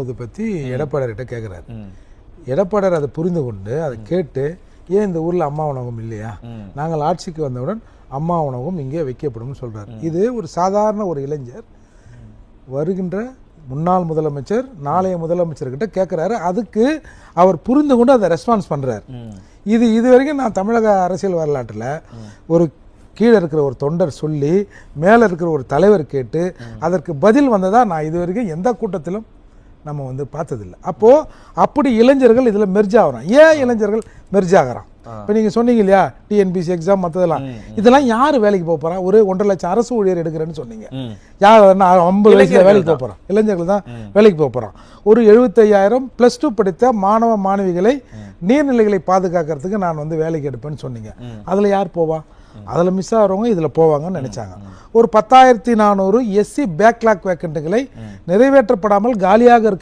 அதை பற்றி எடப்பாடியார்கிட்ட கேட்குறாரு. எடப்பாடியார் அதை புரிந்து கொண்டு அதை கேட்டு, ஏன் இந்த ஊரில் அம்மா உணவகம் இல்லையா, நாங்கள் ஆட்சிக்கு வந்தவுடன் அம்மா உணவகம் இங்கே வைக்கப்படும் சொல்கிறார். இது ஒரு சாதாரண ஒரு இளைஞர் வருகின்ற முன்னாள் முதலமைச்சர் நாளைய முதலமைச்சர்கிட்ட கேட்குறாரு. அதுக்கு அவர் புரிந்து கொண்டு அதை ரெஸ்பான்ஸ் பண்ணுறார். இது வரைக்கும் நான் தமிழக அரசியல் வரலாற்றில் ஒரு கீழே இருக்கிற ஒரு தொண்டர் சொல்லி மேலே இருக்கிற ஒரு தலைவர் கேட்டு அதற்கு பதில் வந்ததா நான் இது வரைக்கும் எந்த கூட்டத்திலும் நம்ம வந்து பார்த்ததில்லை. அப்போது அப்படி இளைஞர்கள் இதில் மெர்ஜ் ஆகிறான். ஏன் இளைஞர்கள் மெர்ஜ் ஆகிறான்? இப்போ நீங்கள் சொன்னீங்க இல்லையா, டிஎன்பிசி எக்ஸாம் மற்றதெல்லாம், இதெல்லாம் யார் வேலைக்கு போக போகிறான்? ஒரு 1.5 லட்சம் அரசு ஊழியர் எடுக்கிறேன்னு சொன்னீங்க. யார் 50 வயசில் வேலைக்கு போக போகிறான்? இளைஞர்கள் தான் வேலைக்கு போக போகிறான். ஒரு 75,000 +2 படித்த மாணவ மாணவிகளை நீர்நிலைகளை பாதுகாக்கிறதுக்கு நான் வந்து வேலைக்கு எடுப்பேன்னு சொன்னீங்க. அதில் யார் போவா? அதில் மிஸ் ஆகிறவங்க இதில் போவாங்கன்னு நினச்சாங்க. ஒரு 10,400 எஸ்சி பேக்லாக் வேக்கண்ட்டுகளை நிறைவேற்றப்படாமல் காலியாக இருக்க